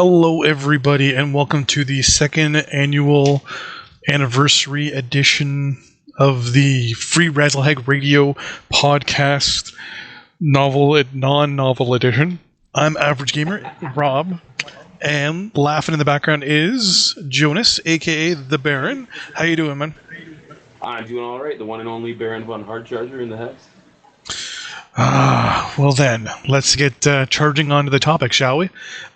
Hello, everybody, and welcome to the second annual anniversary edition of the Free Radio Podcast non-novel edition. I'm Average Gamer, Rob, and laughing in the background is Jonas, aka the Baron. How you doing, man? I'm doing all right. The one and only Baron von Hardcharger in the house. Well then, let's get charging on to the topic, shall we?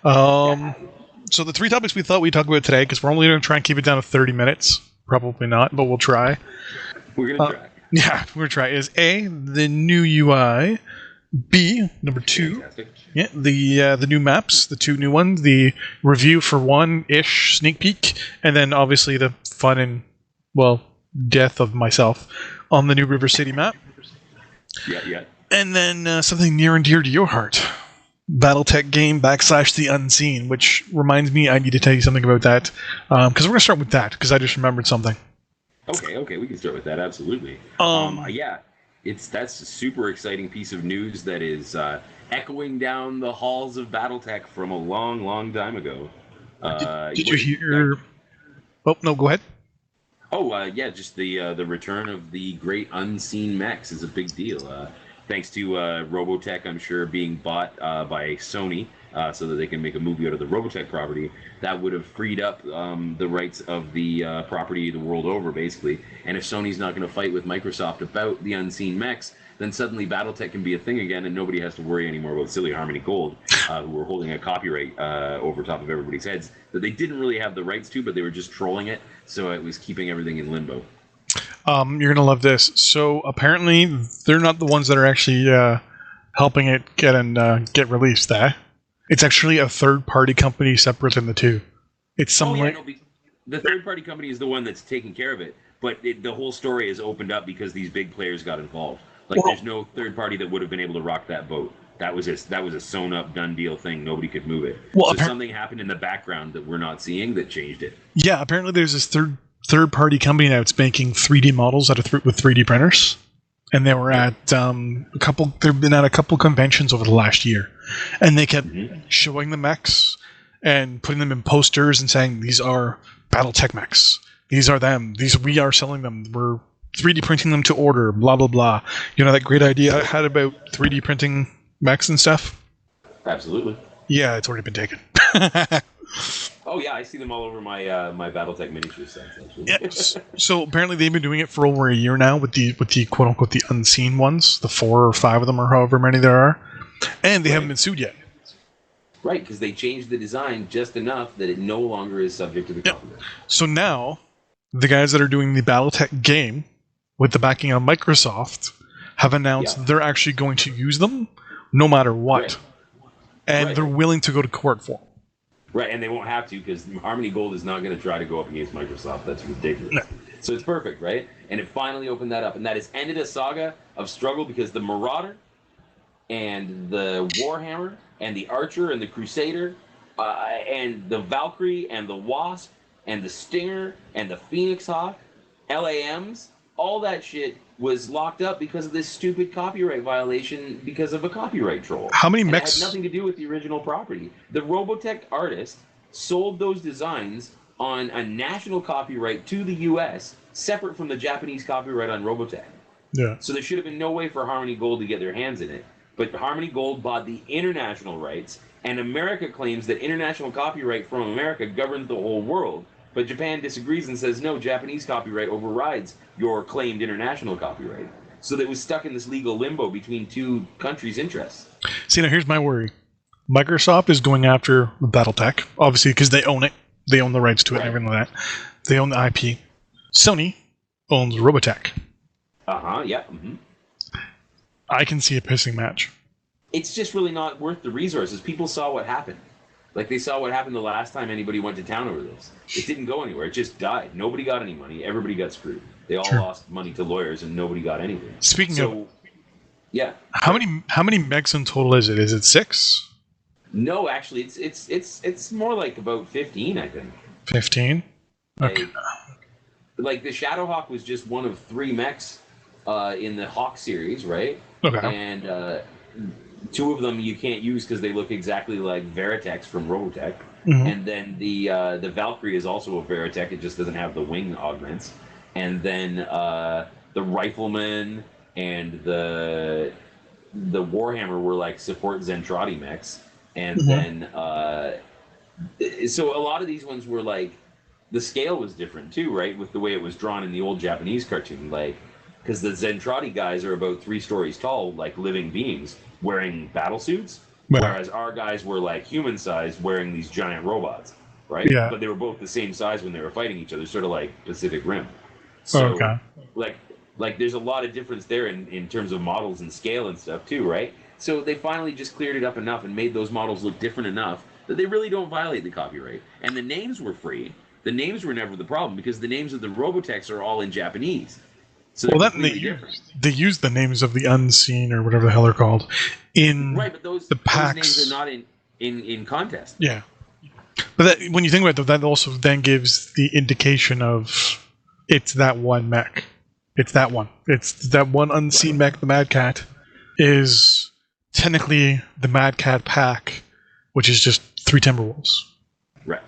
So the three topics we thought we'd talk about today, because we're only going to try and keep it down to 30 minutes. Probably not, but we'll try. We're going to try. Yeah, we're going to try. Is A, the new UI. B, number 2. Fantastic. Yeah, the new maps, the 2 new ones. The review for one-ish sneak peek. And then obviously the fun and, well, death of myself on the new River City map. Yeah. And then something near and dear to your heart. Battletech game / The Unseen, which reminds me I need to tell you something about that. Because we're going to start with that, because I just remembered something. Okay, we can start with that, absolutely. That's a super exciting piece of news that is echoing down the halls of Battletech from a long, long time ago. Did you hear... Oh, no, go ahead. Just the return of the great unseen mechs is a big deal. Thanks to Robotech, I'm sure, being bought by Sony so that they can make a movie out of the Robotech property, that would have freed up the rights of the property the world over, basically. And if Sony's not going to fight with Microsoft about the unseen mechs, then suddenly Battletech can be a thing again, and nobody has to worry anymore about silly Harmony Gold, who were holding a copyright over top of everybody's heads that they didn't really have the rights to, but they were just trolling it, so it was keeping everything in limbo. You're going to love this. So apparently they're not the ones that are actually helping it get released. It's actually a third-party company separate than the two. It's the third-party company is the one that's taking care of it, but the whole story is opened up because these big players got involved. There's no third party that would have been able to rock that boat. That was a sewn-up, done deal thing. Nobody could move it. Something happened in the background that we're not seeing that changed it. Yeah, apparently there's this third-party company now that's making 3D models with 3D printers, and they were at they've been at a couple conventions over the last year, and they kept showing the mechs and putting them in posters and saying, these are Battletech mechs, these are them, we are selling them, we're 3D printing them to order, blah blah blah. You know that great idea I had about 3D printing mechs and stuff? Absolutely. Yeah, it's already been taken. Oh yeah, I see them all over my my Battletech miniature sets. Actually. Yeah, so apparently they've been doing it for over a year now with the quote unquote the unseen ones, the 4 or 5 of them or however many there are, and they haven't been sued yet. Right, because they changed the design just enough that it no longer is subject to the copyright. So now the guys that are doing the Battletech game with the backing of Microsoft have announced they're actually going to use them no matter what, and they're willing to go to court for them. Right, and they won't have to because Harmony Gold is not going to try to go up against Microsoft. That's ridiculous. No. So it's perfect, right? And it finally opened that up, and that has ended a saga of struggle because the Marauder and the Warhammer and the Archer and the Crusader and the Valkyrie and the Wasp and the Stinger and the Phoenix Hawk, LAMs, all that shit was locked up because of this stupid copyright violation because of a copyright troll. How many mechs? It had nothing to do with the original property. The Robotech artist sold those designs on a national copyright to the U.S., separate from the Japanese copyright on Robotech. Yeah. So there should have been no way for Harmony Gold to get their hands in it. But Harmony Gold bought the international rights, and America claims that international copyright from America governs the whole world. But Japan disagrees and says, no, Japanese copyright overrides your claimed international copyright. So that was stuck in this legal limbo between two countries' interests. See, now here's my worry. Microsoft is going after Battletech, obviously, because they own it. They own the rights to it and everything like that. They own the IP. Sony owns Robotech. Yeah. I can see a pissing match. It's just really not worth the resources. People saw what happened. They saw what happened the last time anybody went to town over this. It didn't go anywhere. It just died. Nobody got any money. Everybody got screwed. They all lost money to lawyers, and nobody got anything. Speaking of... Yeah. How many mechs in total is it? Is it 6? No, actually, it's more like about 15, I think. 15? Okay. The Shadowhawk was just one of 3 mechs in the Hawk series, right? Okay. And 2 of them you can't use because they look exactly like Veritex from Robotech. And then the Valkyrie is also a Veritech. It just doesn't have the wing augments. And then the Rifleman and the Warhammer were like support Zentradi mechs. And then so a lot of these ones were like, the scale was different too, right? With the way it was drawn in the old Japanese cartoon, like, because the Zentradi guys are about 3 stories tall, like living beings wearing battle suits, whereas our guys were like human-sized, wearing these giant robots, right? Yeah. But they were both the same size when they were fighting each other, sort of like Pacific Rim. So, like there's a lot of difference there in terms of models and scale and stuff too, right? So they finally just cleared it up enough and made those models look different enough that they really don't violate the copyright. And the names were free. The names were never the problem because the names of the Robotechs are all in Japanese. So they use the names of the Unseen or whatever the hell they're called in but those packs. Those names are not in contest. Yeah. But that, when you think about it, that also then gives the indication of it's that one mech. It's that one. It's that one Unseen mech, the Mad Cat, is technically the Mad Cat pack, which is just 3 Timberwolves. Right.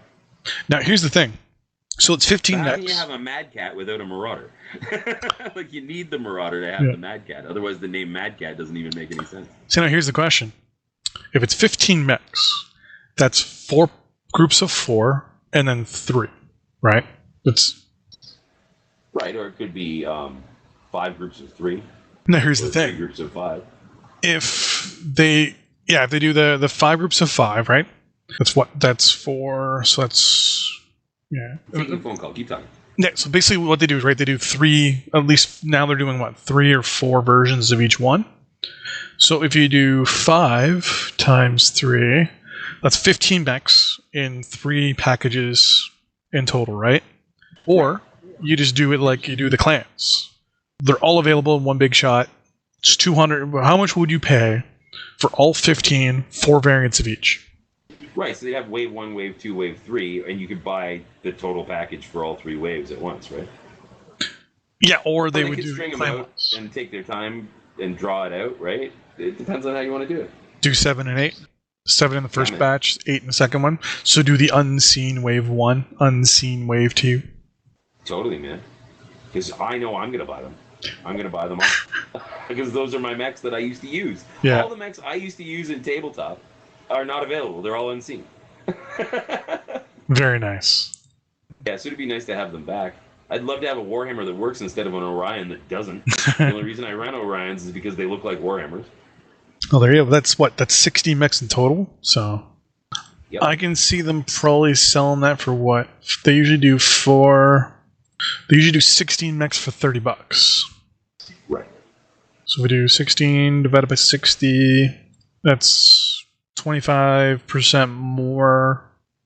Now, here's the thing. So it's 15 mechs. How can you have a Mad Cat without a Marauder? Like, you need the Marauder to have the Mad Cat. Otherwise, the name Mad Cat doesn't even make any sense. So now here's the question. If it's 15 mechs, that's 4 groups of 4 and then 3, right? Right, or it could be 5 groups of 3. Now here's the thing. 3 groups of 5. If they do the 5 groups of 5, right? That's 4, so that's... Yeah. Taking a phone call. Keep talking. Yeah, so basically what they do is, right, they do 3, at least now they're doing, 3 or 4 versions of each one. So if you do 5 times 3, that's 15 mechs in 3 packages in total, right? Or you just do it like you do the clans. They're all available in one big shot. It's 200. How much would you pay for all 15, 4 variants of each? Right, so they have wave 1, wave 2, wave 3, and you could buy the total package for all 3 waves at once, right? Yeah, or they would could do string them out and take their time and draw it out, right? It depends on how you want to do it. Do 7 and 8. 7 in the first batch, 8 in the second one. So do the Unseen Wave 1, Unseen Wave 2. Totally, man. Because I know I'm going to buy them. I'm going to buy them all. Because those are my mechs that I used to use. Yeah. All the mechs I used to use in tabletop are not available. They're all unseen. Very nice. Yeah, so it'd be nice to have them back. I'd love to have a Warhammer that works instead of an Orion that doesn't. The only reason I run Orions is because they look like Warhammers. Oh, there you go. That's 60 mechs in total. So yep. I can see them probably selling that for what? They usually do 16 mechs for $30. Right. So we do 16 divided by 60. That's 25% more.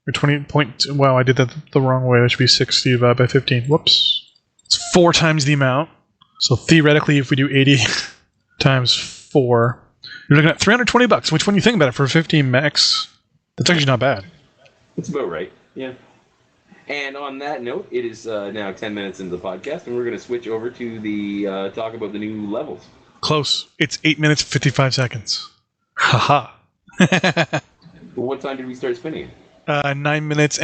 Or 20 point. Wow, I did that the wrong way. That should be 60 divided by 15. Whoops. It's 4 times the amount. So theoretically, if we do 80 times 4, you're looking at $320. Which, when you think about it, for 15 mechs, that's actually not bad. That's about right. Yeah. And on that note, it is now 10 minutes into the podcast, and we're going to switch over to the talk about the new levels. Close. It's 8 minutes 55 seconds. Haha. What time did we start spinning it? 9 minutes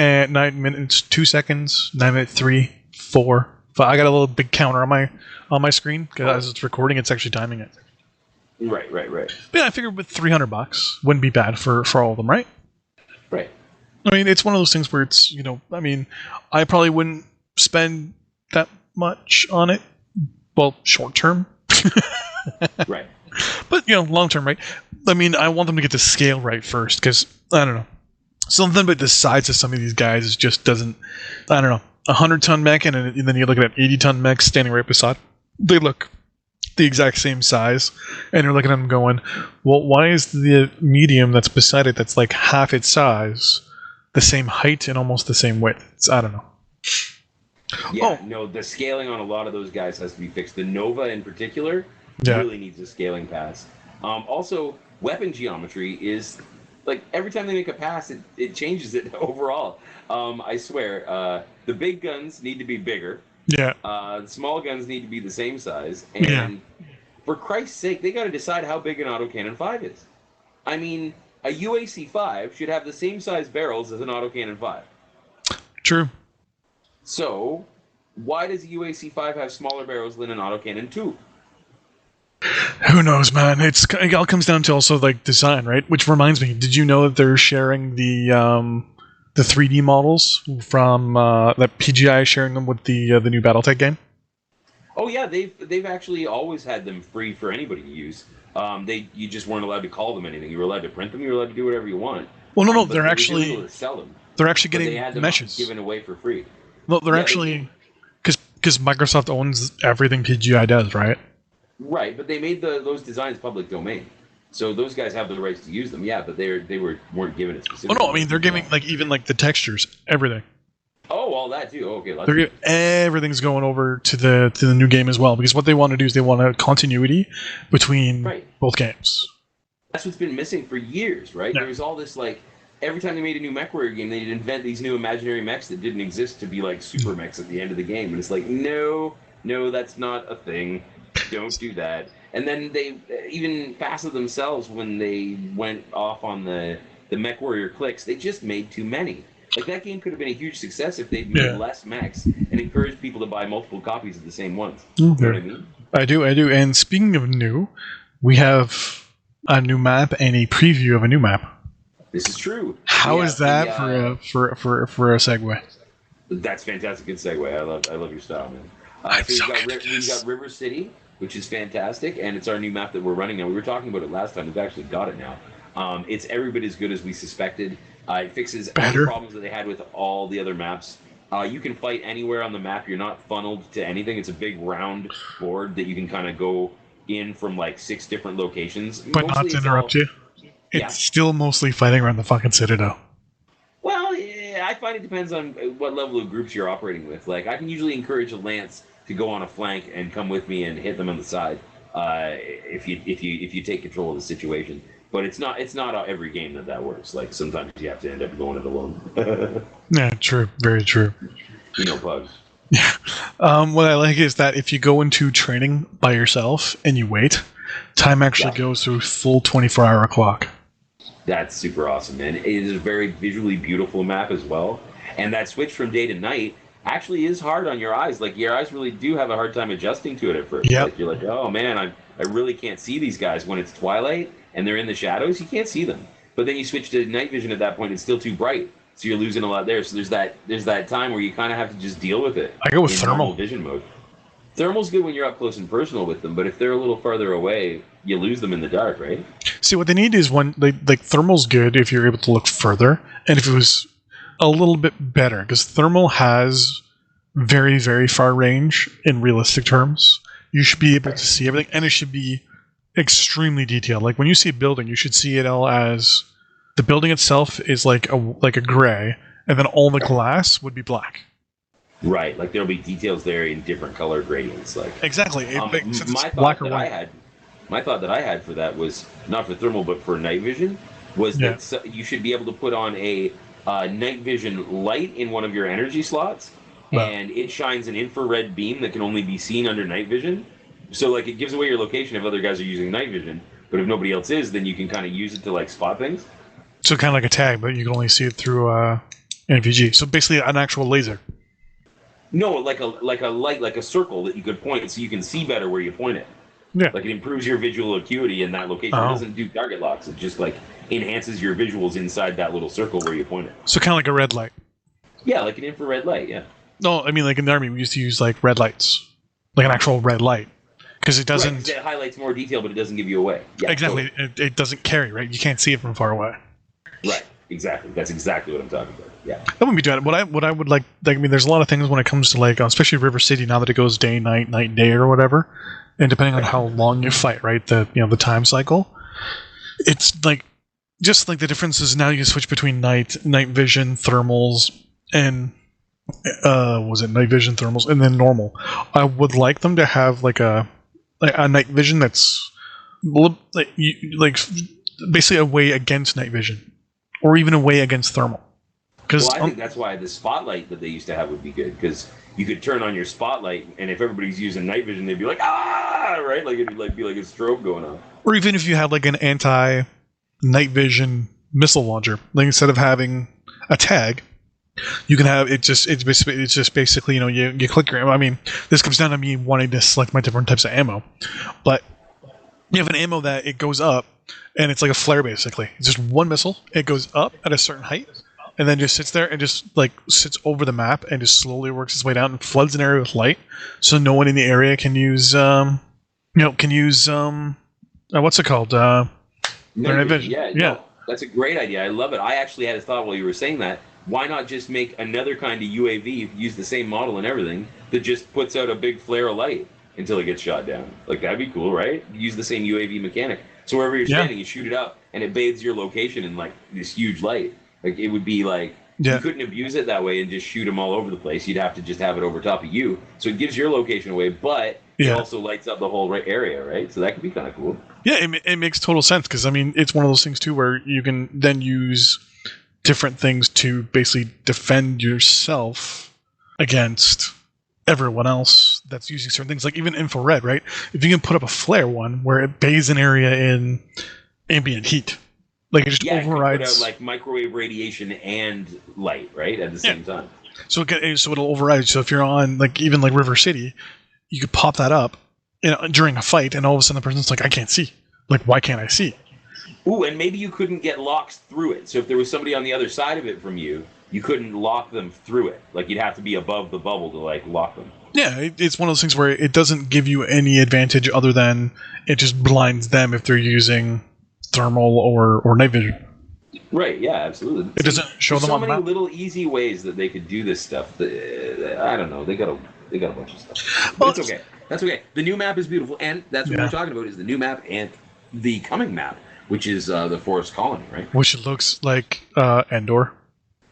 2 seconds. 9 minutes 3, 4, 5. I got a little big counter on my screen because as it's recording, it's actually timing it. Right. But yeah, I figured with $300 wouldn't be bad for all of them, right? Right. I mean, it's one of those things where it's, I probably wouldn't spend that much on it. Well, short term. Right. But, long term, right? I mean, I want them to get the scale right first, because, I don't know. Something about the size of some of these guys just doesn't, I don't know. 100-ton mech, and then you look at an 80-ton mech standing right beside. They look the exact same size, and you're looking at them going, well, why is the medium that's beside it that's like half its size the same height and almost the same width? I don't know. Yeah, no, the scaling on a lot of those guys has to be fixed. The Nova in particular really needs a scaling pass. Also, weapon geometry is, like, every time they make a pass, it changes it overall. I swear, the big guns need to be bigger. Yeah. The small guns need to be the same size. And for Christ's sake, they got to decide how big an autocannon 5 is. I mean, a UAC-5 should have the same size barrels as an autocannon 5. True. So, why does a UAC-5 have smaller barrels than an autocannon 2? Who knows, man? It all comes down to also like design, right? Which reminds me, did you know that they're sharing the 3D models from that PGI is sharing them with the new BattleTech game? Oh yeah, they've actually always had them free for anybody to use. You just weren't allowed to call them anything. You were allowed to print them. You were allowed to do whatever you want. Well, no, they're actually able to sell them. They're actually getting they had them meshes given away for free. No, they're actually because Microsoft owns everything PGI does, right? Right, but they made those designs public domain, so those guys have the rights to use them. Yeah, but weren't given it specifically. Oh no, I mean they're giving like even like the textures, everything. Oh, all that too. Okay, everything's going over to the new game as well because what they want to do is they want a continuity between both games. That's what's been missing for years, right? Yeah. There was all this like every time they made a new MechWarrior game, they'd invent these new imaginary mechs that didn't exist to be like super mechs at the end of the game, and it's like no, that's not a thing. Don't do that. And then they even fastened themselves when they went off on the MechWarrior clicks. They just made too many. Like that game could have been a huge success if they'd made less mechs and encouraged people to buy multiple copies of the same ones. You know what I mean? I do. And speaking of new, we have a new map and a preview of a new map. This is true. How is that for a segue? That's fantastic. Good segue. I love your style, man. We've got River City, which is fantastic, and it's our new map that we're running now. We were talking about it last time. We've actually got it now. It's every bit as good as we suspected. It fixes all the problems that they had with all the other maps. You can fight anywhere on the map. You're not funneled to anything. It's a big round board that you can kind of go in from like 6 different locations. But not to interrupt you, it's still mostly fighting around the fucking Citadel. Well, I find it depends on what level of groups you're operating with. Like, I can usually encourage a Lance to go on a flank and come with me and hit them on the side if you take control of the situation. But it's not every game that works. Like sometimes you have to end up going it alone. Yeah, true, very true. Bugs. Yeah. What I like is that if you go into training by yourself and you wait, time actually goes through full 24-hour clock. That's super awesome, man. It is a very visually beautiful map as well, and that switch from day to night actually is hard on your eyes. Like, your eyes really do have a hard time adjusting to it at first. Yep. Like, you're like, oh man, I really can't see these guys when it's twilight and they're in the shadows. You can't see them. But then you switch to night vision at that point, it's still too bright, so you're losing a lot there. So there's that time where you kind of have to just deal with it. I go with thermal vision mode. Thermal's good when you're up close and personal with them, but if they're a little farther away, you lose them in the dark, right? See, what they need is like thermal's good if you're able to look further, and if it was a little bit better, because thermal has very, very far range in realistic terms. You should be able to see everything, and it should be extremely detailed. Like when you see a building, you should see it all as the building itself is like a gray, and then all the glass would be black. Right, like there'll be details there in different color gradients. Like exactly. My thought that I had for that was not for thermal, but for night vision, was that you should be able to put on a night vision light in one of your energy slots, and it shines an infrared beam that can only be seen under night vision. So like it gives away your location if other guys are using night vision, but if nobody else is, then you can kind of use it to like spot things. So kind of like a tag, but you can only see it through NVG. So basically an actual laser. No, like a light, like a circle that you could point so you can see better where you point it. Yeah. Like it improves your visual acuity in that location. It doesn't do target locks. It just like enhances your visuals inside that little circle where you point it. So kind of like a red light. Yeah, like an infrared light, yeah. No, I mean like in the Army we used to use like red lights. Like an actual red light. Because it doesn't... Right, it highlights more detail, but it doesn't give you away. Yeah, exactly. Totally. It doesn't carry, right? You can't see it from far away. Right. Exactly. That's exactly what I'm talking about. Yeah. That wouldn't be doing it. What I would like, I mean, there's a lot of things when it comes to like, especially River City, now that it goes day, night, day, or whatever, and depending on how long you fight, right? The time cycle. It's like, just like the difference is now you switch between night vision, thermals, and night vision, thermals, and then normal. I would like them to have like a night vision that's like basically a way against night vision. Or even a way against thermal. Well, I think that's why the spotlight that they used to have would be good, because you could turn on your spotlight, and if everybody's using night vision, they'd be like, ah, right? Like it'd be like a strobe going on. Or even if you had like an anti-night vision missile launcher. Like instead of having a tag, you can have it's just basically you click your ammo. I mean, this comes down to me wanting to select my different types of ammo, but you have an ammo that it goes up and it's like a flare basically. It's just one missile. It goes up at a certain height and then just sits there and just like sits over the map and just slowly works its way down and floods an area with light, so no one in the area can use what's it called? Night vision. Yeah. No, that's a great idea. I love it. I actually had a thought while you were saying that. Why not just make another kind of UAV, use the same model and everything, that just puts out a big flare of light until it gets shot down? Like, that'd be cool, right? Use the same UAV mechanic. So wherever you're standing, you shoot it up, and it bathes your location in, like, this huge light. Like, it would be like, you couldn't abuse it that way and just shoot them all over the place. You'd have to just have it over top of you. So it gives your location away, but it also lights up the whole area, right? So that could be kind of cool. Yeah, it makes total sense, because, I mean, it's one of those things, too, where you can then use different things to basically defend yourself against everyone else that's using certain things, like even infrared, right? If you can put up a flare one where it bathes an area in ambient heat, like it just overrides. It can put out like microwave radiation and light, right, at the same time. So it'll override. So if you're on like even like River City, you could pop that up during a fight, and all of a sudden the person's like, I can't see. Like, why can't I see? Ooh, and maybe you couldn't get locks through it. So if there was somebody on the other side of it from you, you couldn't lock them through it. Like, you'd have to be above the bubble to, like, lock them. Yeah, it's one of those things where it doesn't give you any advantage other than it just blinds them if they're using thermal or night vision. Right, yeah, absolutely. It doesn't show them on the map. So many little easy ways that they could do this stuff. I don't know. They got a bunch of stuff. But it's okay. That's okay. The new map is beautiful, and that's what we're talking about, is the new map and the coming map, which is the Forest Colony, right? Which looks like Endor.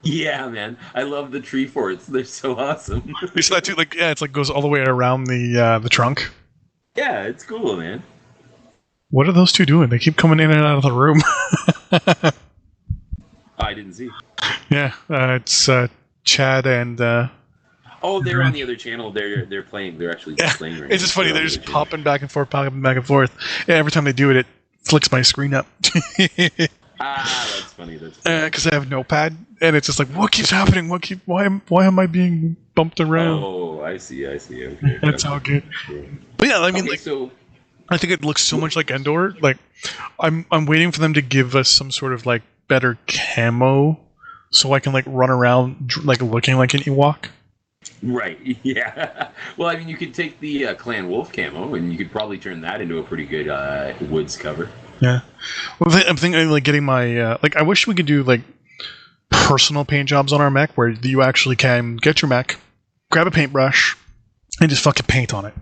Yeah, man. I love the tree forts. They're so awesome. You see that too? Like, it's like goes all the way around the trunk. Yeah, it's cool, man. What are those two doing? They keep coming in and out of the room. I didn't see. Yeah, it's Chad and... they're on the other channel. They're playing. They're actually playing right now. It's just funny. They're just popping back and forth. Yeah, every time they do it, it flicks my screen up. That's funny. Because I have Notepad, and it's just like, what keeps happening? Why am I being bumped around? Oh, I see. Okay. That's all good. But yeah, I mean, I think it looks so much like Endor. Like, I'm waiting for them to give us some sort of like better camo, so I can like run around like looking like an Ewok. Right, yeah. Well, I mean, you could take the Clan Wolf camo, and you could probably turn that into a pretty good woods cover. Yeah. Well, I'm thinking like getting my like. I wish we could do like personal paint jobs on our mech, where you actually can get your mech, grab a paintbrush, and just fucking paint on it.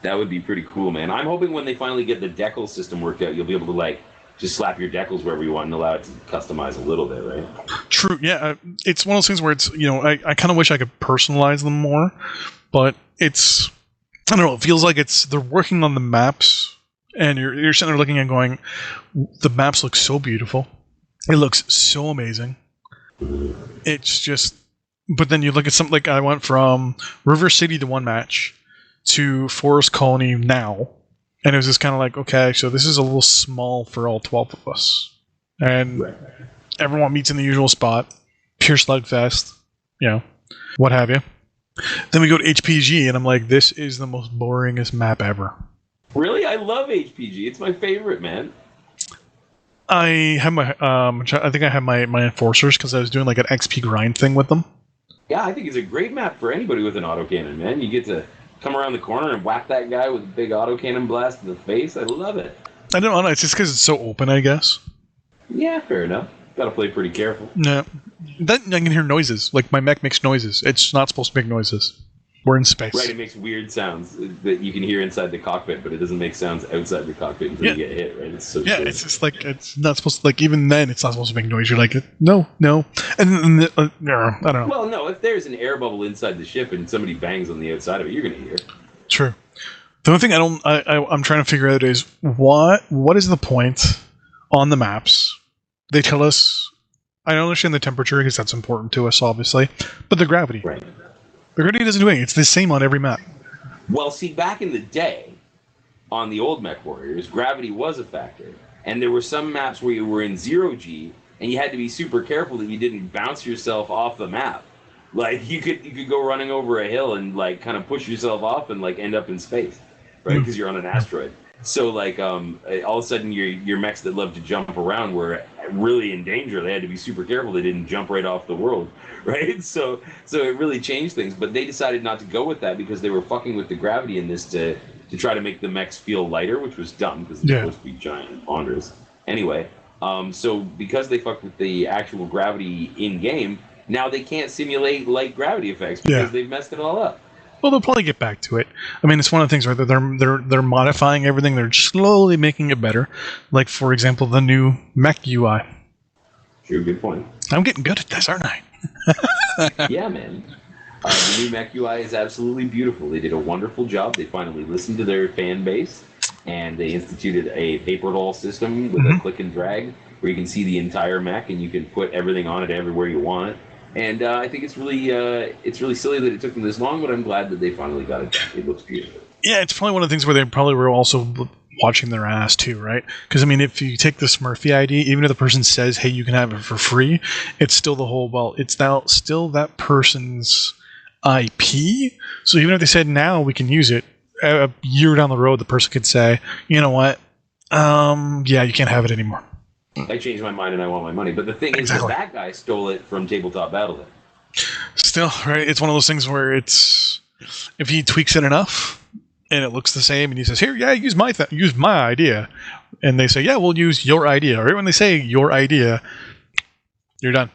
That would be pretty cool, man. I'm hoping when they finally get the decal system worked out, you'll be able to like just slap your decals wherever you want and allow it to customize a little bit, right? True, yeah. It's one of those things where it's, I kind of wish I could personalize them more, but it's, I don't know, it feels like they're working on the maps, and you're sitting there looking and going, the maps look so beautiful. It looks so amazing. It's just, but then you look at something like I went from River City to one match to Forest Colony now. And it was just kind of like, okay, so this is a little small for all 12 of us. And everyone meets in the usual spot. Pure slugfest, what have you. Then we go to HPG, and I'm like, this is the most boringest map ever. Really? I love HPG. It's my favorite, man. I have I think I have my enforcers, because I was doing like an XP grind thing with them. Yeah, I think it's a great map for anybody with an autocannon, man. You get to come around the corner and whack that guy with a big autocannon blast in the face. I love it. I don't know. It's just because it's so open, I guess. Yeah, fair enough. Gotta play pretty careful. No. Then I can hear noises. Like, my mech makes noises. It's not supposed to make noises. We're in space. Right, it makes weird sounds that you can hear inside the cockpit, but it doesn't make sounds outside the cockpit until you get hit, right? It's so strange. It's just like, it's not supposed to, like, even then, it's not supposed to make noise. You're like, no. And I don't know. Well, no, if there's an air bubble inside the ship and somebody bangs on the outside of it, you're going to hear it. True. The only thing I'm trying to figure out is what is the point on the maps? They tell us, I understand the temperature because that's important to us, obviously, but the gravity. Right. The gravity doesn't do anything. It's the same on every map. Well, see, back in the day, on the old Mech Warriors, gravity was a factor. And there were some maps where you were in 0G, and you had to be super careful that you didn't bounce yourself off the map. Like you could go running over a hill and like kind of push yourself off and like end up in space, right? Because you're on an asteroid. So like all of a sudden your mechs that love to jump around were really in danger. They had to be super careful they didn't jump right off the world, right? So it really changed things. But they decided not to go with that because they were fucking with the gravity in this to try to make the mechs feel lighter, which was dumb because they're supposed to be giant ponderous. Anyway, so because they fucked with the actual gravity in game. Now they can't simulate light gravity effects because they've messed it all up. Well, they'll probably get back to it. I mean, it's one of the things where they're modifying everything. They're slowly making it better. Like, for example, the new mech UI. True, good point. I'm getting good at this, aren't I? Yeah, man. The new mech UI is absolutely beautiful. They did a wonderful job. They finally listened to their fan base, and they instituted a paper doll system with a click and drag where you can see the entire mech and you can put everything on it everywhere you want. And I think it's really silly that it took them this long, but I'm glad that they finally got it done. It looks beautiful. Yeah, it's probably one of the things where they probably were also watching their ass too, right? Because I mean, if you take the Smurfy ID, even if the person says, "Hey, you can have it for free," it's still the whole. Well, it's now still that person's IP. So even if they said now we can use it, a year down the road, the person could say, "You know what? Yeah, you can't have it anymore." I changed my mind and I want my money. But the thing is that guy stole it from Tabletop Battle. Still, right? It's one of those things where it's if he tweaks it enough and it looks the same, and he says, "Here, yeah, use my idea," and they say, "Yeah, we'll use your idea." Right when they say your idea, you're done.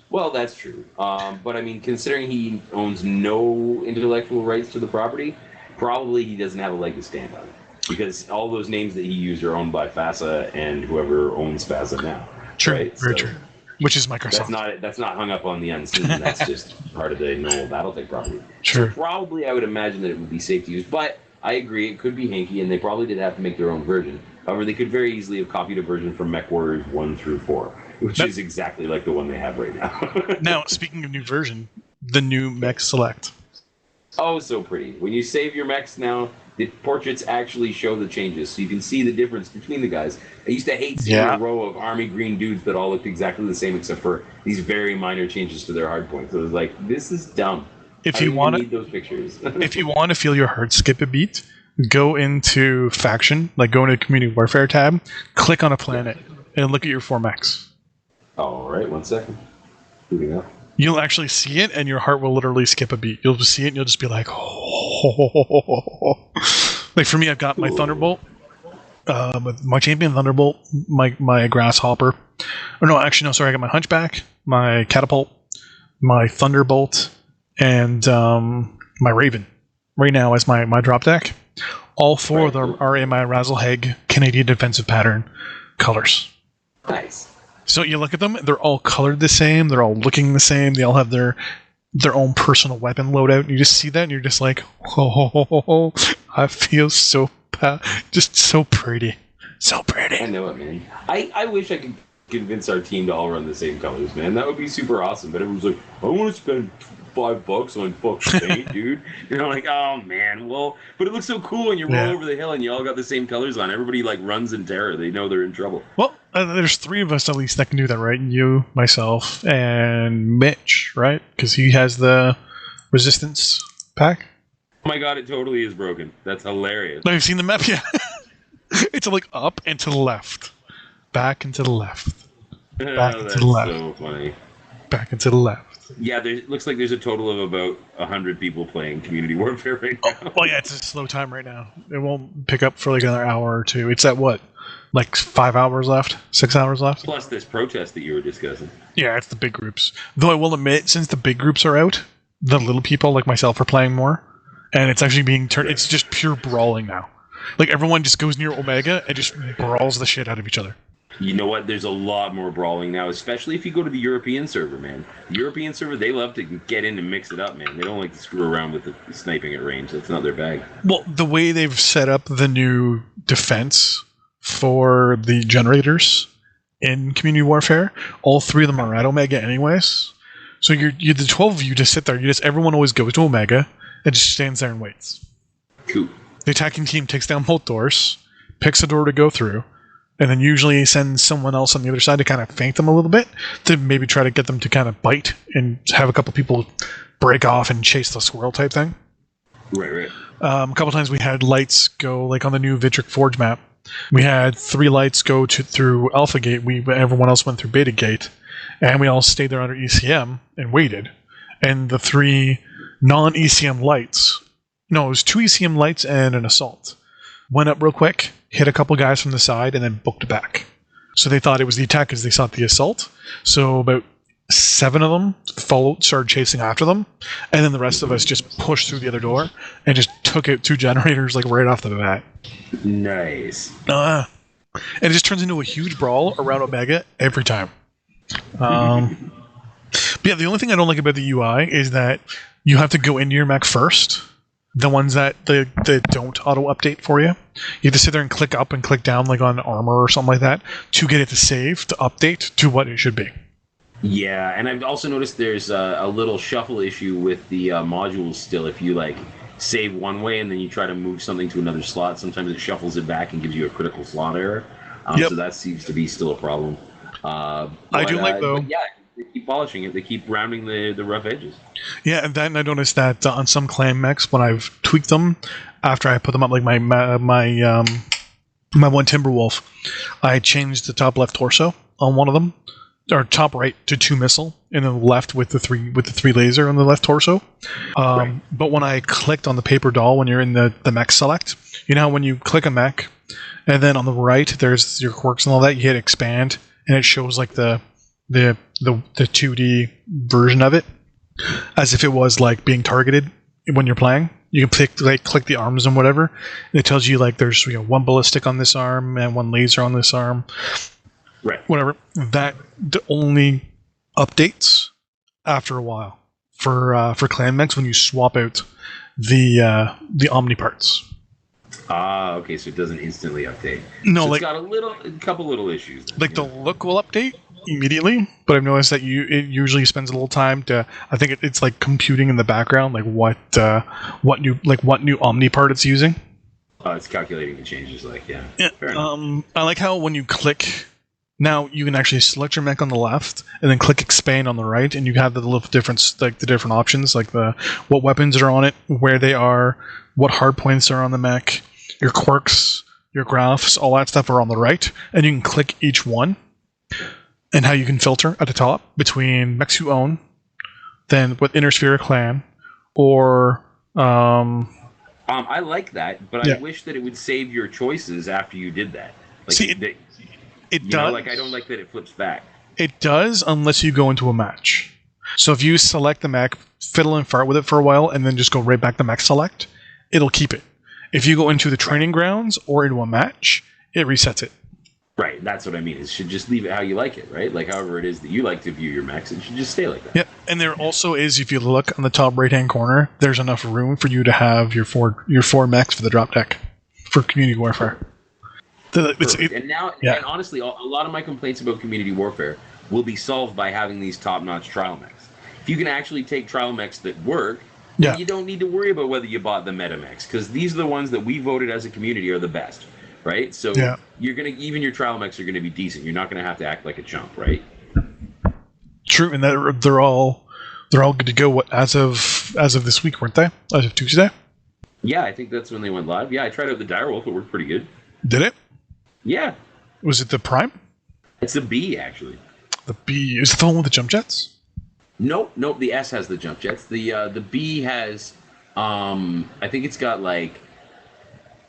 Well, that's true. But I mean, considering he owns no intellectual rights to the property, probably he doesn't have a leg to stand on. Because all those names that he used are owned by FASA and whoever owns FASA now. True, right? Very true. Which is Microsoft. That's not hung up on the unseen. That's just part of the normal BattleTech property. Sure. So probably I would imagine that it would be safe to use. But I agree, it could be hinky, and they probably did have to make their own version. However, they could very easily have copied a version from MechWarriors 1 through 4, which is exactly like the one they have right now. Now, speaking of new version, the new Mech Select. Oh, so pretty. When you save your mechs now, the portraits actually show the changes, so you can see the difference between the guys. I used to hate seeing a row of army green dudes that all looked exactly the same except for these very minor changes to their hardpoints. So it was like, this is dumb. If you want need those pictures. If you want to feel your heart skip a beat, go into faction, like go into Community Warfare tab, click on a planet, and look at your 4 mechs. All right, 1 second. Moving up. You'll actually see it, and your heart will literally skip a beat. You'll see it, and you'll just be like, oh. Like for me, I've got my Thunderbolt, my Champion Thunderbolt, my Grasshopper. Or no, actually, no, sorry, I got my Hunchback, my Catapult, my Thunderbolt, and my Raven. Right now as my drop deck. All 4 of them are in my Razzlehaig Canadian Defensive Pattern colors. Nice. So you look at them, they're all colored the same, they're all looking the same, they all have their own personal weapon loadout, and you just see that and you're just like, oh, I feel so just so pretty. So pretty. I know it, man. I wish I could convince our team to all run the same colors, man. That would be super awesome. But everyone's like, I want to spend $5 on fucking paint, dude. You know, like, oh man, well, but it looks so cool when you roll over the hill and you all got the same colors on. Everybody like runs in terror. They know they're in trouble. Well, there's 3 of us at least that can do that, right? You, myself, and Mitch, right? Because he has the resistance pack. Oh my god, it totally is broken. That's hilarious. Have you seen the map yet? It's like up and to the left, back and to the left, back and to the left. So funny. Back and to the left. Yeah, it looks like there's a total of about 100 people playing Community Warfare right now. Well, yeah, it's a slow time right now. It won't pick up for like another hour or 2. It's at what? Like 5 hours left? 6 hours left? Plus this protest that you were discussing. Yeah, it's the big groups. Though I will admit, since the big groups are out, the little people like myself are playing more. And it's actually being turned... It's just pure brawling now. Like, everyone just goes near Omega and just brawls the shit out of each other. You know what? There's a lot more brawling now, especially if you go to the European server, man. The European server, they love to get in and mix it up, man. They don't like to screw around with the sniping at range. That's not their bag. Well, the way they've set up the new defense for the generators in Community Warfare, all 3 of them are at Omega anyways. So you're the 12 of you just sit there. Everyone always goes to Omega and just stands there and waits. Cool. The attacking team takes down both doors, picks a door to go through, and then usually send someone else on the other side to kind of feint them a little bit, to maybe try to get them to kind of bite and have a couple people break off and chase the squirrel type thing. Right. A couple times we had lights go, like on the new Vitric Forge map, we had 3 lights go through Alpha Gate. Everyone else went through Beta Gate, and we all stayed there under ECM and waited. And the 3 non-ECM lights, no, it was 2 ECM lights and an assault, went up real quick, hit a couple guys from the side, and then booked back. So they thought it was the attack because they saw the assault. So about 7 of them started chasing after them, and then the rest of us just pushed through the other door and just took out 2 generators like right off the bat. Nice. And it just turns into a huge brawl around Omega every time. But yeah, the only thing I don't like about the UI is that you have to go into your mech first. The ones that don't auto-update for you. You have to sit there and click up and click down like on armor or something like that to get it to save, to update to what it should be. Yeah, and I've also noticed there's a little shuffle issue with the modules still. If you like save one way and then you try to move something to another slot, sometimes it shuffles it back and gives you a critical slot error. Yep. So that seems to be still a problem. I do like though. Yeah, they keep polishing it. They keep rounding the rough edges. Yeah, and then I noticed that on some clan mechs, when I've tweaked them after I put them up, like my one Timberwolf, I changed the top left torso on one of them, or top right to 2 missile, and then left with the 3 laser on the left torso. Right. But when I clicked on the paper doll, when you're in the mech select, you know how when you click a mech, and then on the right there's your quirks and all that, you hit expand, and it shows like the 2D version of it, as if it was like being targeted when you're playing. You can click the arms and whatever, and it tells you like there's 1 ballistic on this arm and 1 laser on this arm. Right. Whatever. That only updates after a while for clan mechs when you swap out the Omni parts. Okay, so it doesn't instantly update. No, so like it's got a couple little issues. Then, like the look will update immediately, but I've noticed that it usually spends a little time to. I think it's like computing in the background, like what new Omni part it's using. It's calculating the changes, Yeah. Fair enough. I like how when you click. Now you can actually select your mech on the left and then click expand on the right, and you have the little difference, like the different options, like what weapons are on it, where they are, what hard points are on the mech, your quirks, your graphs, all that stuff are on the right, and you can click each one, and how you can filter at the top between mechs you own, then with Inner Sphere Clan, or I like that, but yeah. I wish that it would save your choices after you did that. Like, See, it does. Like I don't like that it flips back. It does unless you go into a match. So if you select the mech, fiddle and fart with it for a while, and then just go right back to mech select, it'll keep it. If you go into the training grounds or into a match, it resets it. Right, that's what I mean. It should just leave it how you like it, right? Like however it is that you like to view your mechs, it should just stay like that. Yep, and there also is, if you look on the top right-hand corner, there's enough room for you to have your four mechs for the drop deck for Community Warfare. And honestly, a lot of my complaints about Community Warfare will be solved by having these top-notch trial mechs. If you can actually take trial mechs that work, then you don't need to worry about whether you bought the meta mechs, because these are the ones that we voted as a community are the best, right? So even your trial mechs are gonna be decent. You're not gonna have to act like a chump, right? True, and they're all good to go. As of this week, weren't they? As of Tuesday. Yeah, I think that's when they went live. Yeah, I tried out the Direwolf. It worked pretty good. Did it? Yeah. Was it the Prime? It's the B, actually. The B is it the one with the jump jets? Nope. The S has the jump jets. The B has, I think it's got like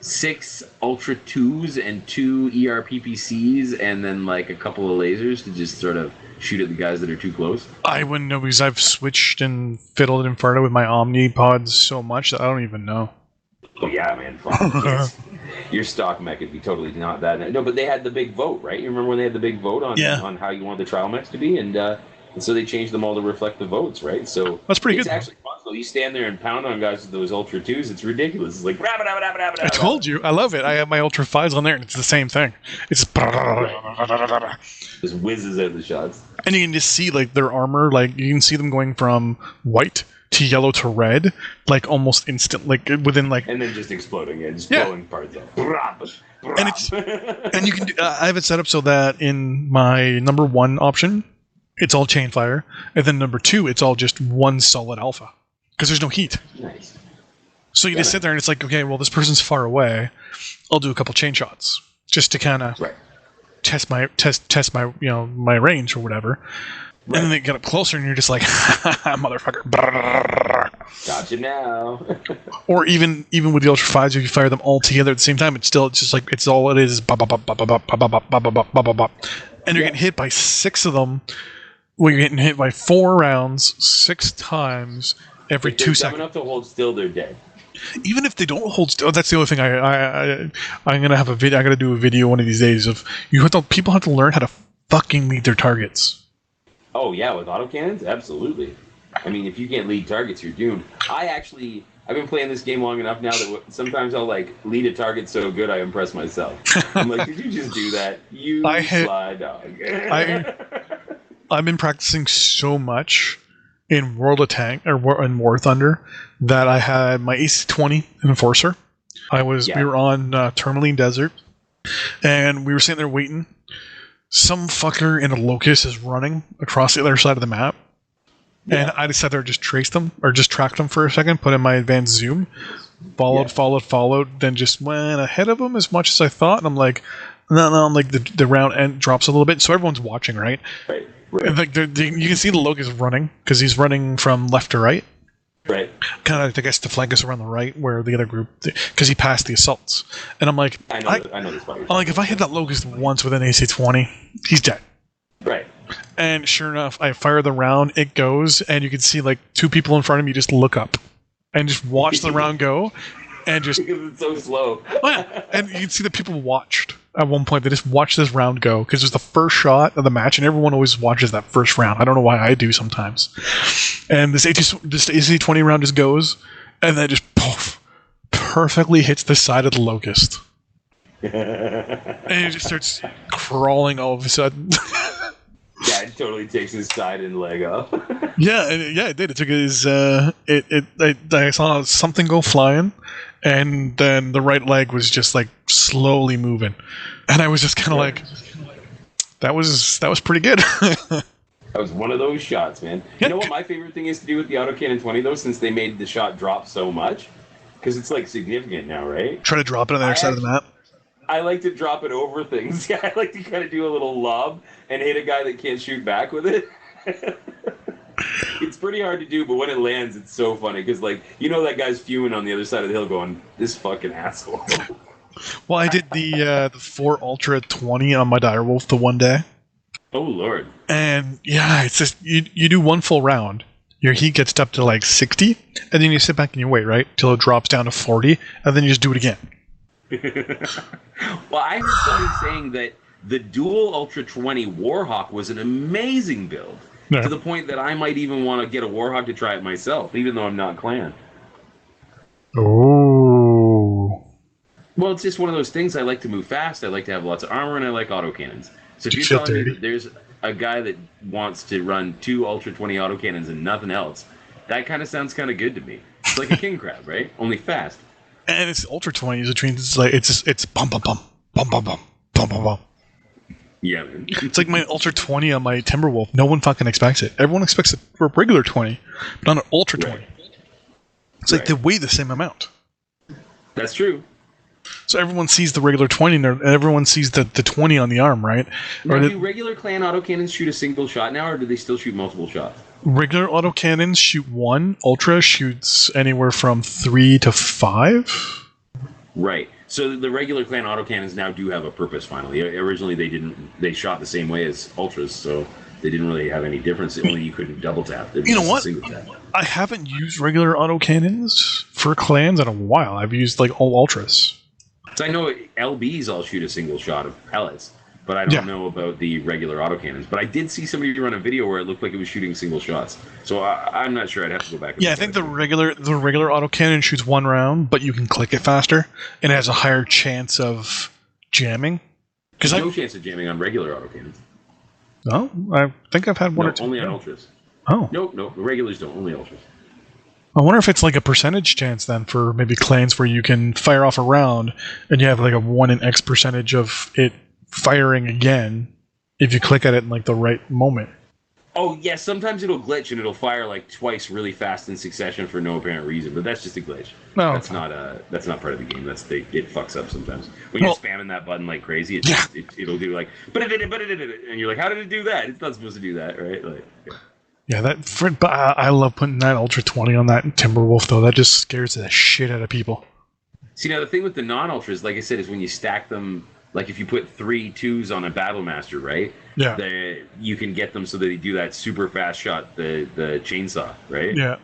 6 Ultra 2s and 2 ERPPCs, and then like a couple of lasers to just sort of shoot at the guys that are too close. I wouldn't know, because I've switched and fiddled and farted with my Omni pods so much that I don't even know. Oh yeah, man. Fuck. Your stock mech would be totally not that. No, but they had the big vote, right? You remember when they had the big vote on how you wanted the trial mechs to be, and so they changed them all to reflect the votes, right? So that's pretty good. It's actually fun. So you stand there and pound on guys with those Ultra 2s. It's ridiculous. It's like I told you, I love it. I have my Ultra 5s on there, and it's the same thing. It's just whizzes out the shots, and you can just see like their armor. Like you can see them going from white to yellow to red, like almost instant, like within like. And then just exploding it, just blowing parts out. And it's and you can. I have it set up so that in my number 1 option, it's all chain fire, and then number 2, it's all just one solid alpha because there's no heat. Nice. So you just sit there and it's like, okay, well, this person's far away. I'll do a couple chain shots just to kind of test my my range or whatever. Right. And then they get up closer and you're just like, motherfucker. Gotcha now. Or even with the Ultra 5s, if you fire them all together at the same time, it's just like, it's all it is bop, bop, bop, bop, bop, bop, bop, bop, bop, bop, bop. And you're getting hit by 6 of them. Well, you're getting hit by 4 rounds 6 times every 2 seconds. If they're dumb enough to hold still, they're dead. Even if they don't hold still, that's the other thing. I'm gonna have a video. I gotta do a video one of these days of people have to learn how to fucking lead their targets. Oh yeah, with autocannons, absolutely. I mean, if you can't lead targets, you're doomed. I've been playing this game long enough now that sometimes I'll like lead a target so good I impress myself. I'm like, did you just do that? You sly dog. I've been practicing so much in World of Tank or in War Thunder that I had my AC-20 Enforcer. We were on Tourmaline Desert, and we were sitting there waiting. Some fucker in a Locust is running across the other side of the map, and I just sat there and just traced them or just tracked them for a second, put in my advanced zoom, followed, then just went ahead of them as much as I thought, and I'm like, no, I'm like the round end drops a little bit, so everyone's watching, right? Right. And like you can see the Locust running because he's running from left to right. Right. Kind of, I guess, to flank us around the right, where the other group, because he passed the assaults, and I'm like, I know this part. I'm like, if I hit that Locust once with an AC-20, he's dead. Right. And sure enough, I fire the round, it goes, and you can see like 2 people in front of me just look up and just watch the round go, and just because it's so slow. Oh yeah, and you can see that people watched at one point. They just watched this round go because it was the first shot of the match, and everyone always watches that first round. I don't know why I do sometimes. And this AC-20 round just goes, and then just poof, perfectly hits the side of the Locust, and it just starts crawling all of a sudden. Yeah, it totally takes his side and leg off. Yeah, it did. It took his. I saw something go flying, and then the right leg was just like slowly moving, and I was just kind of like, that was pretty good. That was one of those shots, man. You know what my favorite thing is to do with the autocannon 20 though, since they made the shot drop so much, because it's like significant now, right? Try to drop it on the other side of the map. I like to drop it over things. I like to kind of do a little lob and hit a guy that can't shoot back with it. It's pretty hard to do, but when it lands, it's so funny because, like, you know, that guy's fuming on the other side of the hill, going, "This fucking asshole." Well, I did the 4 Ultra 20 on my Direwolf the one day. Oh Lord! And yeah, it's just you do one full round. Your heat gets up to like 60, and then you sit back and you wait, right, till it drops down to 40, and then you just do it again. Well, I heard somebody saying that the dual Ultra 20 Warhawk was an amazing build, to the point that I might even want to get a Warhawk to try it myself, even though I'm not clan. Oh. Well, it's just one of those things. I like to move fast, I like to have lots of armor, and I like autocannons. So if you're telling me that there's a guy that wants to run 2 Ultra 20 autocannons and nothing else, that kind of sounds kind of good to me. It's like a king crab, right? Only fast. And it's Ultra 20s, which means it's like it's bum bum bum bum bum bum bum bum bum. Yeah, man. It's like my Ultra 20 on my Timberwolf. No one fucking expects it. Everyone expects it for a regular 20, but not an Ultra 20. It's like they weigh the same amount. That's true. So everyone sees the regular 20, and everyone sees the 20 on the arm, right? Now, do regular clan autocannons shoot a single shot now, or do they still shoot multiple shots? Regular autocannons shoot 1. Ultra shoots anywhere from 3 to 5. Right. So the regular clan autocannons now do have a purpose, finally. Originally, they shot the same way as Ultras, so they didn't really have any difference. Only you couldn't double tap. You know what? I haven't used regular autocannons for clans in a while. I've used like all Ultras. So I know LBs all shoot a single shot of pellets, but I don't know about the regular autocannons. But I did see somebody run a video where it looked like it was shooting single shots. So I'm not sure. I'd have to go back. And I think the regular autocannon shoots 1 round, but you can click it faster, and it has a higher chance of jamming. There's no chance of jamming on regular autocannons. No, I think I've had one or two. Only on Ultras. Oh. No, the regulars don't. Only Ultras. I wonder if it's like a percentage chance then for maybe clans where you can fire off a round and you have like a 1 in X percentage of it firing again if you click at it in like the right moment. Oh, yeah, sometimes it'll glitch and it'll fire like twice really fast in succession for no apparent reason, but that's just a glitch. No, that's not part of the game. It fucks up sometimes. When you're spamming that button like crazy, it'll do like, but and you're like, how did it do that? It's not supposed to do that, right? Like, but I love putting that Ultra 20 on that Timberwolf though. That just scares the shit out of people. See, now the thing with the non-ultras, like I said, is when you stack them, like if you put 3 2s on a Battle Master, right? Yeah. You can get them so that they do that super fast shot, the chainsaw, right? Yeah.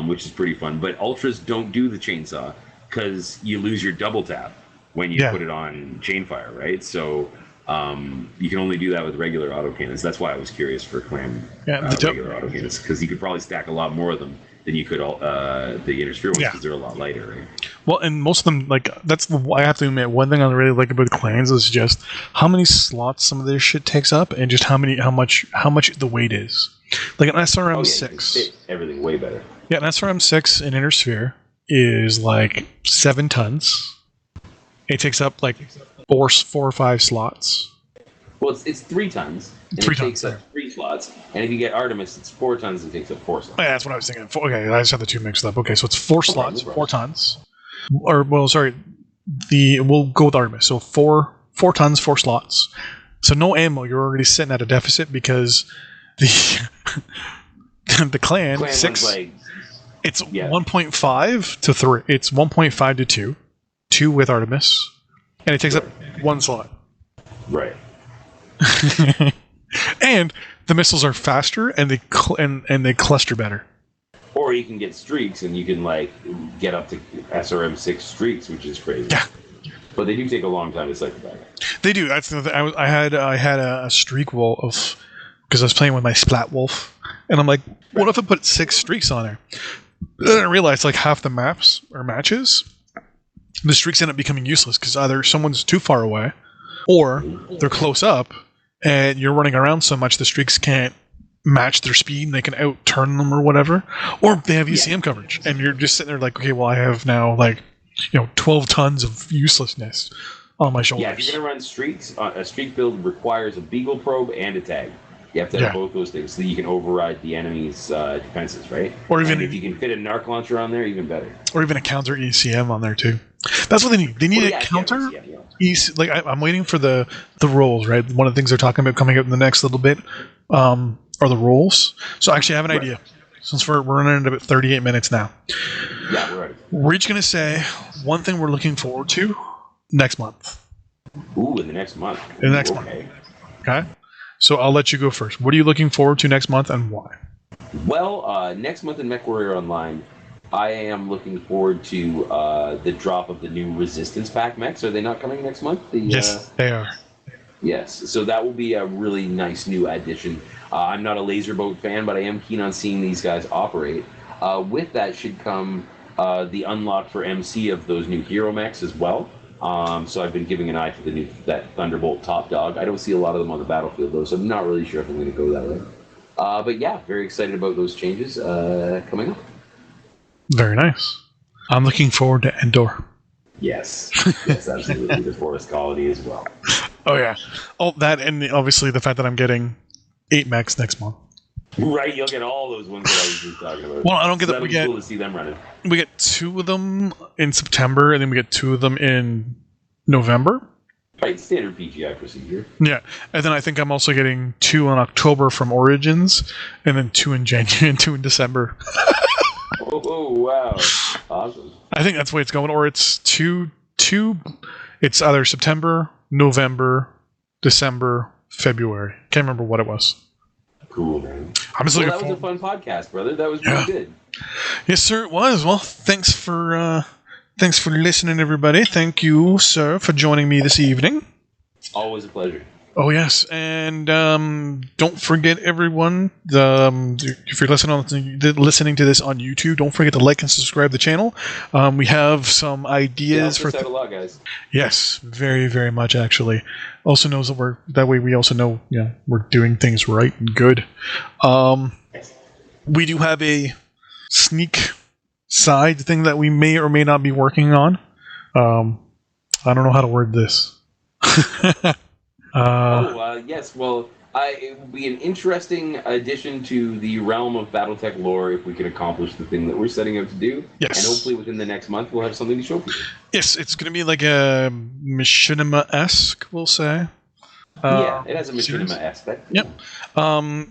Which is pretty fun. But ultras don't do the chainsaw because you lose your double tap when you put it on chainfire, right? So you can only do that with regular autocannons. That's why I was curious for clan regular autocannons, because you could probably stack a lot more of them than you could the Intersphere ones, because they're a lot lighter, right? Well, and most of them, like, I have to admit, one thing I really like about clans is just how many slots some of this shit takes up, and just how much the weight is. Like an SRM 6, everything way better. Yeah, an SRM 6 in Intersphere is like 7 tons. It takes up like 4 or 5 slots. Well, it's 3 tons. And it takes up 3 slots. And if you get Artemis, it's 4 tons and takes up 4 slots. Oh, yeah, that's what I was thinking. Okay, I just had the two mixed up. Okay, so it's 4 slots, 4 tons. We'll go with Artemis. So 4 tons, 4 slots. So no ammo. You're already sitting at a deficit because the clan 6. It's 1.5 to 3. It's 1.5 to 2. 2 with Artemis, and it takes up 1 slot. Right. And the missiles are faster, and they cluster better. Or you can get streaks, and you can like get up to SRM 6 streaks, which is crazy. Yeah. But they do take a long time to cycle back. They do. That's the thing. I had a streak wall of, because I was playing with my Splat Wolf, and I'm like, what if I put 6 streaks on there? Then I realized like half the maps or matches, the streaks end up becoming useless because either someone's too far away, or they're close up, and you're running around so much the streaks can't match their speed and they can out-turn them or whatever, or they have ECM coverage, and you're just sitting there like, okay, well I have now 12 tons of uselessness on my shoulders. Yeah, if you're going to run streaks, a streak build requires a Beagle probe and a tag. You have to have both those things so that you can override the enemy's defenses, right? Or even if you can fit a narc launcher on there, even better. Or even a counter ECM on there too. That's what they need. They need a counter. Like I'm waiting for the rolls, right? One of the things they're talking about coming up in the next little bit are the rolls. So actually, I have an idea. Since we're running at about 38 minutes now. Yeah, we're ready. We're each going to say one thing we're looking forward to next month. Ooh, in the next month. In the next month. Okay. So I'll let you go first. What are you looking forward to next month, and why? Well, next month in MechWarrior Online, I am looking forward to the drop of the new Resistance Pack mechs. Are they not coming next month? Yes, they are. Yes, so that will be a really nice new addition. I'm not a laser boat fan, but I am keen on seeing these guys operate. With that should come the unlock for MC of those new hero mechs as well. So I've been giving an eye to that Thunderbolt Top Dog. I don't see a lot of them on the battlefield, though, so I'm not really sure if I'm going to go that way. But yeah, very excited about those changes coming up. Very nice. I'm looking forward to Endor. Yes, absolutely. The Forest Colony as well. Oh, yeah. Oh, that, and obviously the fact that I'm getting 8 mechs next month. Right, you'll get all those ones that I was just talking about. Well, I don't get that. That'll be cool to see them running. We get 2 of them in September, and then we get 2 of them in November. Right, standard PGI procedure. Yeah, and then I think I'm also getting 2 in October from Origins, and then 2 in January and 2 in December. Oh, wow. Awesome. I think that's the way it's going, or it's 2, it's either September, November, December, February. Can't remember what it was. Cool, man. I'm just looking that was a fun podcast, brother. That was really good. Yes, sir, it was. Well, thanks for listening, everybody. Thank you, sir, for joining me this evening. Always a pleasure. Oh, yes. And don't forget, everyone, if you're listening to this on YouTube, don't forget to like and subscribe to the channel. We have some ideas for... out a lot, guys. Yes, very, very much, actually. Also knows that that way we also know we're doing things right and good. We do have a sneak side thing that we may or may not be working on. I don't know how to word this. Yes. Well, it would be an interesting addition to the realm of BattleTech lore if we can accomplish the thing that we're setting out to do. Yes. And hopefully within the next month we'll have something to show people. Yes, it's going to be like a machinima-esque, we'll say. Yeah, it has a machinima aspect. Yep.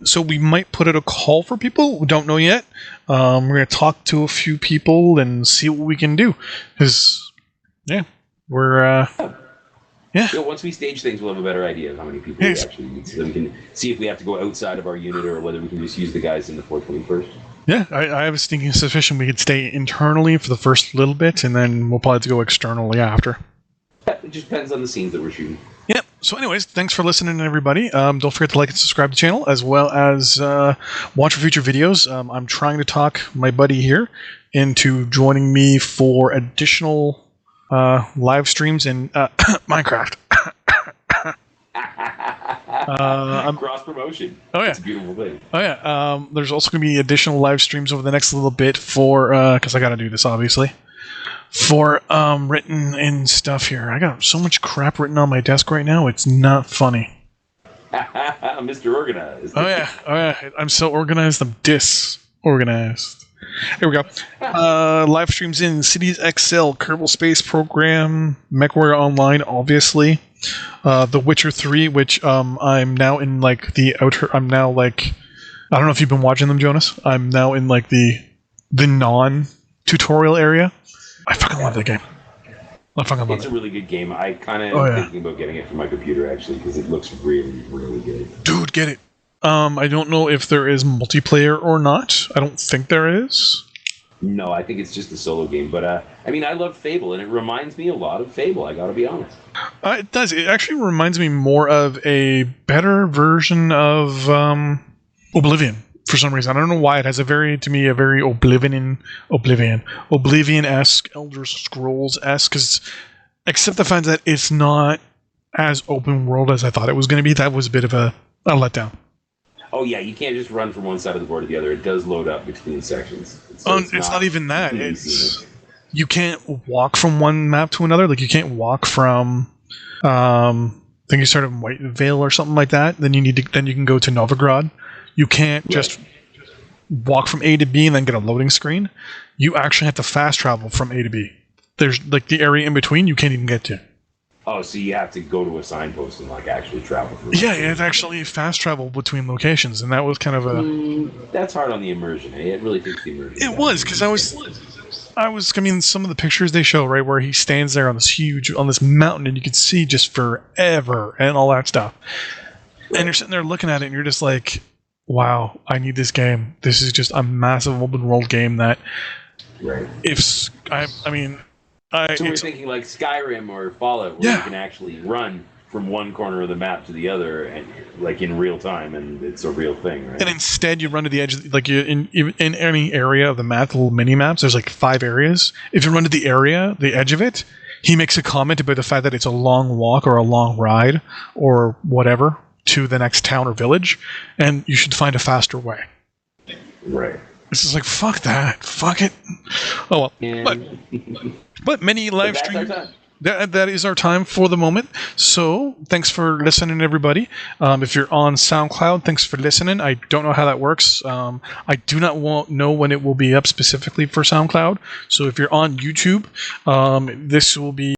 So we might put out a call for people. We don't know yet. We're going to talk to a few people and see what we can do. Because, we're... Once we stage things, we'll have a better idea of how many people we actually need, so that we can see if we have to go outside of our unit or whether we can just use the guys in the 421st. Yeah, I have a stinking suspicion we could stay internally for the first little bit, and then we'll probably have to go externally after. It just depends on the scenes that we're shooting. Yeah. So anyways, thanks for listening, everybody. Don't forget to like and subscribe to the channel, as well as watch for future videos. I'm trying to talk my buddy here into joining me for additional live streams in Minecraft. Cross promotion. Oh yeah, it's a beautiful thing. Oh yeah. There's also going to be additional live streams over the next little bit for because I got to do this obviously for written in stuff here. I got so much crap written on my desk right now. It's not funny. Mr. Organized. Oh yeah. I'm so organized. I'm disorganized. Here we go. Live streams in Cities XL, Kerbal Space Program, MechWarrior Online, obviously. The Witcher 3, which I'm now in like the outer. I'm now like, I don't know if you've been watching them, Jonas. I'm now in like the non-tutorial area. I fucking love that game. I fucking love it. It's a really good game. I kind of am thinking about getting it for my computer actually because it looks really, really good. Dude, get it. I don't know if there is multiplayer or not. I don't think there is. No, I think it's just a solo game. But, I mean, I love Fable, and it reminds me a lot of Fable, I gotta be honest. It does. It actually reminds me more of a better version of Oblivion, for some reason. I don't know why. It has a very Oblivion-esque, Elder Scrolls-esque, except the fact that it's not as open world as I thought it was going to be. That was a bit of a letdown. Oh yeah, you can't just run from one side of the board to the other. It does load up between sections. It's not even that. You can't walk from one map to another. Like you can't walk from, I think you start in White Vale or something like that. Then you can go to Novigrad. You can't just walk from A to B and then get a loading screen. You actually have to fast travel from A to B. There's like the area in between you can't even get to. Oh, so you have to go to a signpost and like actually travel through. Yeah, it's actually fast travel between locations, and that was kind of a. That's hard on the immersion. It really takes the immersion. It was because I mean, some of the pictures they show right where he stands there on this mountain, and you can see just forever and all that stuff. Right. And you're sitting there looking at it, and you're just like, "Wow, I need this game. This is just a massive open world game that." Right. So we're thinking like Skyrim or Fallout, where you can actually run from one corner of the map to the other, and like in real time, and it's a real thing, right? And instead, you run to the edge, like in any area of the map, the little mini maps. There's like 5 areas. If you run to the edge of it, he makes a comment about the fact that it's a long walk or a long ride or whatever to the next town or village, and you should find a faster way. Right. This is like, fuck that. Fuck it. Oh, well. But many live streams. That is our time for the moment. So, thanks for listening, everybody. If you're on SoundCloud, thanks for listening. I don't know how that works. I do not know when it will be up specifically for SoundCloud. So, if you're on YouTube, this will be